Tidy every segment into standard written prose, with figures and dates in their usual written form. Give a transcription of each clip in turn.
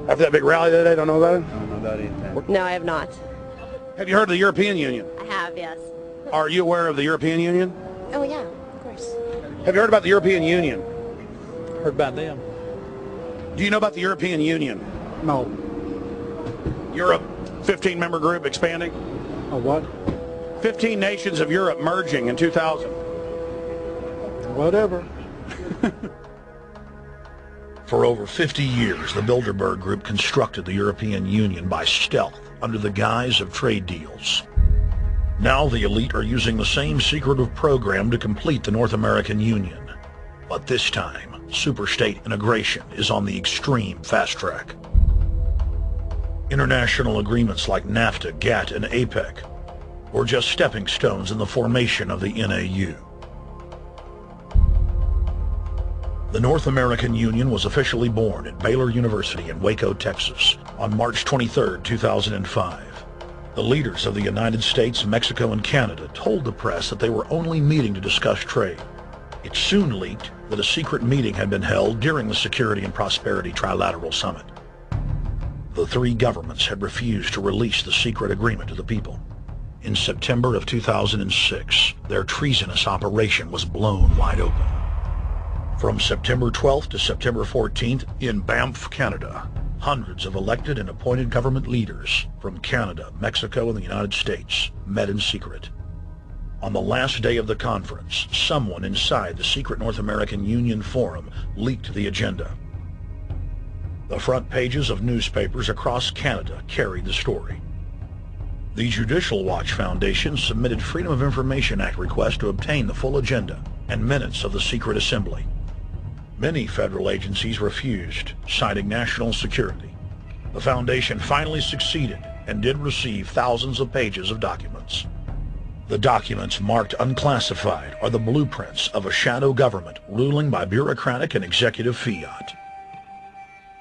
After that big rally today, don't know about it? I don't know about anything. No, I have not. Have you heard of the European Union? I have, yes. Are you aware of the European Union? Oh, yeah, of course. Have you heard about the European Union? Heard about them? Do you know about the European Union? No. Europe, 15-member group expanding? A what? 15 nations of Europe merging in 2000. Whatever. For over 50 years, the Bilderberg Group constructed the European Union by stealth under the guise of trade deals. Now the elite are using the same secretive program to complete the North American Union. But this time, superstate integration is on the extreme fast track. International agreements like NAFTA, GATT, and APEC were just stepping stones in the formation of the NAU. The North American Union was officially born at Baylor University in Waco, Texas, on March 23, 2005. The leaders of the United States, Mexico, and Canada told the press that they were only meeting to discuss trade. It soon leaked that a secret meeting had been held during the Security and Prosperity Trilateral Summit. The three governments had refused to release the secret agreement to the people. In September of 2006, their treasonous operation was blown wide open. From September 12th to September 14th, in Banff, Canada, hundreds of elected and appointed government leaders from Canada, Mexico, and the United States met in secret. On the last day of the conference, someone inside the secret North American Union Forum leaked the agenda. The front pages of newspapers across Canada carried the story. The Judicial Watch Foundation submitted Freedom of Information Act requests to obtain the full agenda and minutes of the secret assembly. Many federal agencies refused, citing national security. The foundation finally succeeded and did receive thousands of pages of documents. The documents marked unclassified are the blueprints of a shadow government ruling by bureaucratic and executive fiat.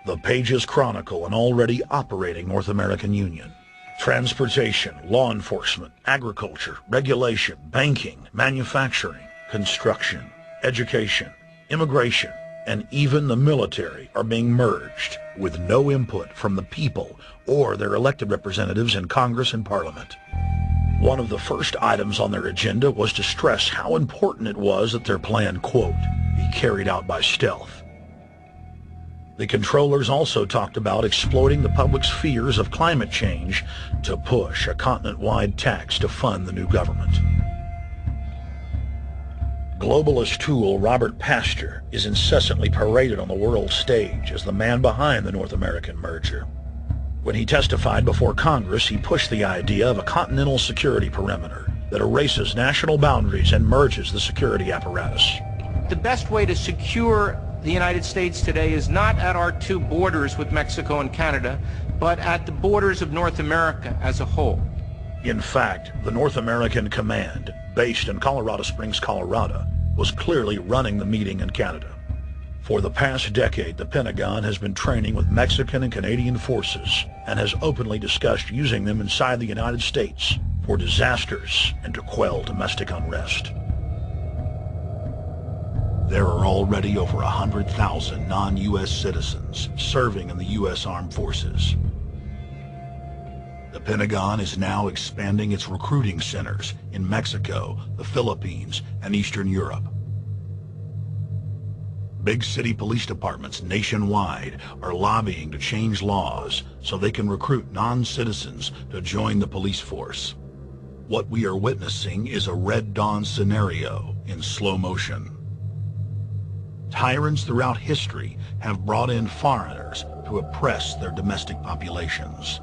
The pages chronicle an already operating North American Union. Transportation, law enforcement, agriculture, regulation, banking, manufacturing, construction, education, immigration, and even the military are being merged with no input from the people or their elected representatives in Congress and Parliament. One of the first items on their agenda was to stress how important it was that their plan, quote, be carried out by stealth. The controllers also talked about exploiting the public's fears of climate change to push a continent-wide tax to fund the new government. Globalist tool Robert Pastor is incessantly paraded on the world stage as the man behind the North American merger. When he testified before Congress, he pushed the idea of a continental security perimeter that erases national boundaries and merges the security apparatus. The best way to secure the United States today is not at our two borders with Mexico and Canada, but at the borders of North America as a whole. In fact, the North American Command, based in Colorado Springs, Colorado, was clearly running the meeting in Canada. For the past decade, the Pentagon has been training with Mexican and Canadian forces and has openly discussed using them inside the United States for disasters and to quell domestic unrest. There are already over 100,000 non-U.S. citizens serving in the U.S. Armed Forces. The Pentagon is now expanding its recruiting centers in Mexico, the Philippines, and Eastern Europe. Big city police departments nationwide are lobbying to change laws so they can recruit non-citizens to join the police force. What we are witnessing is a Red Dawn scenario in slow motion. Tyrants throughout history have brought in foreigners to oppress their domestic populations.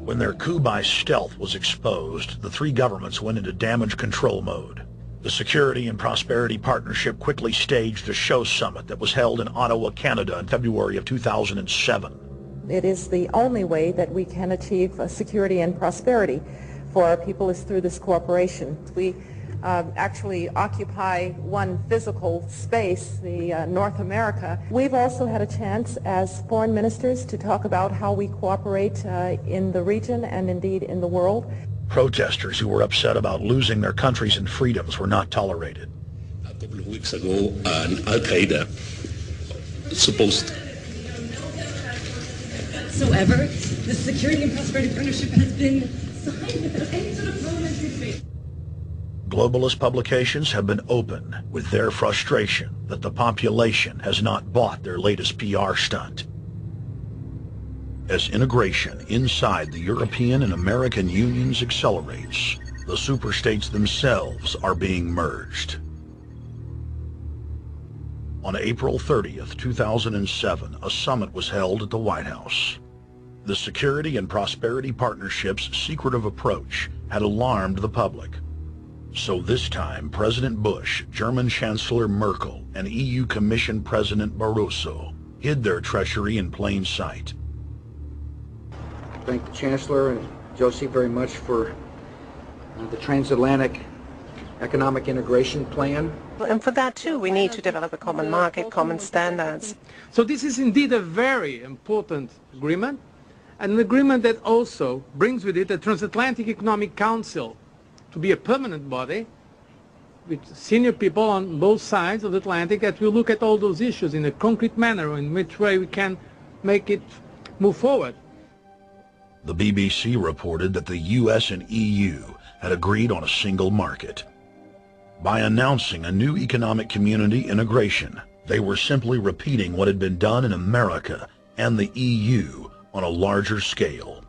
When their coup by stealth was exposed, the three governments went into damage control mode. The Security and Prosperity Partnership quickly staged a show summit that was held in Ottawa, Canada in February of 2007. It is the only way that we can achieve security and prosperity for our people is through this cooperation. We actually occupy one physical space, the North America. We've also had a chance as foreign ministers to talk about how we cooperate in the region and indeed in the world. Protesters who were upset about losing their countries and freedoms were not tolerated. couple of weeks ago, Al-Qaeda supposed. Whatsoever, the Security and Prosperity Partnership has been signed without any sort of parliamentary debate. Globalist publications have been open with their frustration that the population has not bought their latest PR stunt. As integration inside the European and American unions accelerates, the superstates themselves are being merged. On April 30th, 2007, a summit was held at the White House. The Security and Prosperity Partnership's secretive approach had alarmed the public. So this time, President Bush, German Chancellor Merkel, and EU Commission President Barroso hid their treachery in plain sight. Thank the Chancellor and Josie very much for the transatlantic economic integration plan. And for that too, we need to develop a common market, common standards. So this is indeed a very important agreement, and an agreement that also brings with it a Transatlantic Economic Council to be a permanent body with senior people on both sides of the Atlantic that will look at all those issues in a concrete manner, in which way we can make it move forward. The BBC reported that the US and EU had agreed on a single market. By announcing a new economic community integration, they were simply repeating what had been done in America and the EU on a larger scale.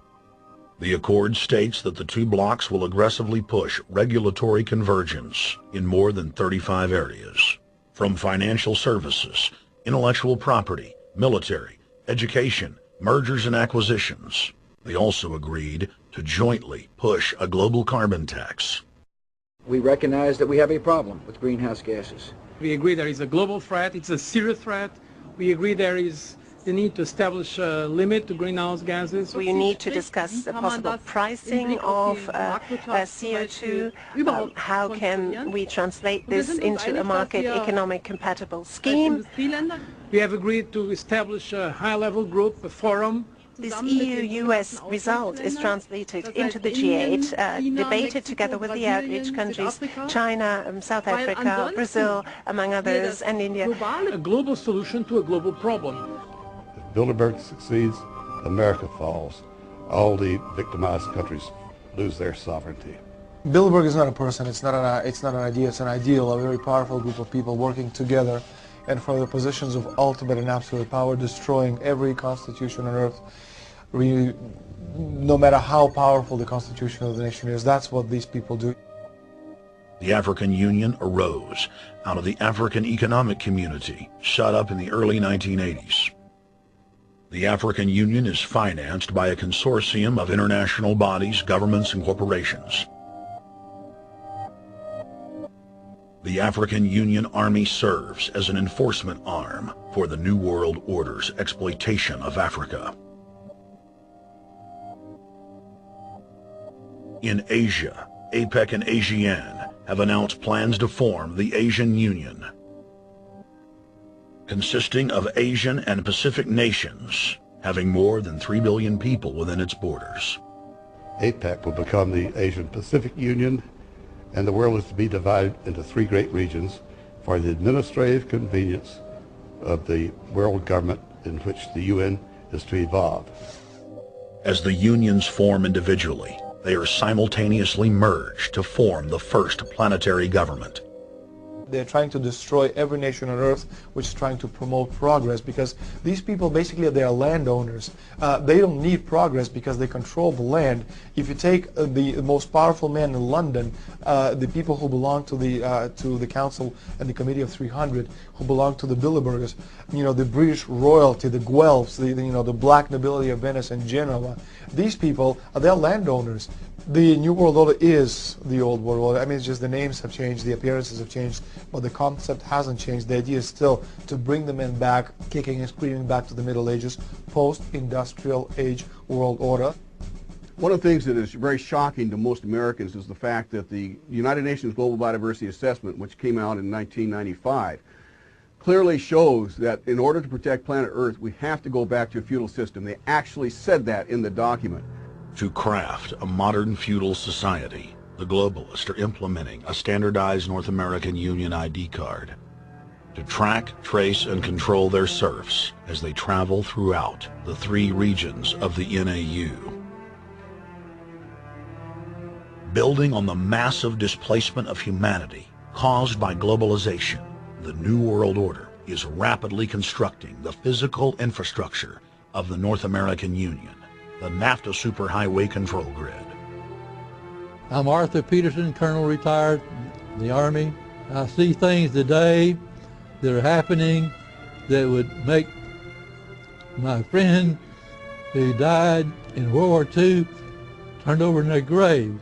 The accord states that the two blocs will aggressively push regulatory convergence in more than 35 areas, from financial services, intellectual property, military, education, mergers and acquisitions. They also agreed to jointly push a global carbon tax. We recognize that we have a problem with greenhouse gases. We agree there is a global threat, it's a serious threat. We agree there is the need to establish a limit to greenhouse gases. We need to discuss the possible pricing of CO2. How can we translate this into a market economic compatible scheme? We have agreed to establish a high-level group, a forum. This EU-US result is translated into the G8, debated together with the outreach countries, China, South Africa, Brazil, among others, and India. A global solution to a global problem. If Bilderberg succeeds, America falls. All the victimized countries lose their sovereignty. Bilderberg is not a person, it's not an idea, it's an ideal, a very powerful group of people working together and for the positions of ultimate and absolute power, destroying every constitution on earth, no matter how powerful the constitution of the nation is. That's what these people do. The African Union arose out of the African Economic Community, set up in the early 1980s. The African Union is financed by a consortium of international bodies, governments, and corporations. The African Union Army serves as an enforcement arm for the New World Order's exploitation of Africa. In Asia, APEC and ASEAN have announced plans to form the Asian Union, consisting of Asian and Pacific nations, having more than 3 billion people within its borders. APEC will become the Asian Pacific Union, and the world is to be divided into 3 great regions for the administrative convenience of the world government in which the UN is to evolve. As the unions form individually, they are simultaneously merged to form the first planetary government. They're trying to destroy every nation on earth which is trying to promote progress, because these people basically they are landowners. They don't need progress because they control the land. If you take the most powerful man in London, the people who belong to the Council and the Committee of 300, who belong to the Bilderbergers, you know, the British royalty, the Guelphs, the black nobility of Venice and Genoa, these people they're landowners. The New World Order is the Old World Order. I mean, it's just the names have changed, the appearances have changed, but the concept hasn't changed. The idea is still to bring the men back, kicking and screaming back to the Middle Ages, post-industrial age world order. One of the things that is very shocking to most Americans is the fact that the United Nations Global Biodiversity Assessment, which came out in 1995, clearly shows that in order to protect planet Earth, we have to go back to a feudal system. They actually said that in the document. To craft a modern feudal society, the globalists are implementing a standardized North American Union ID card to track, trace, and control their serfs as they travel throughout the 3 regions of the NAU. Building on the massive displacement of humanity caused by globalization, the New World Order is rapidly constructing the physical infrastructure of the North American Union, the NAFTA Superhighway Control Grid. I'm Arthur Peterson, Colonel retired in the Army. I see things today that are happening that would make my friend who died in World War II turned over in their grave.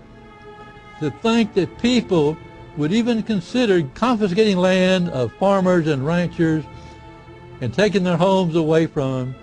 To think that people would even consider confiscating land of farmers and ranchers and taking their homes away from them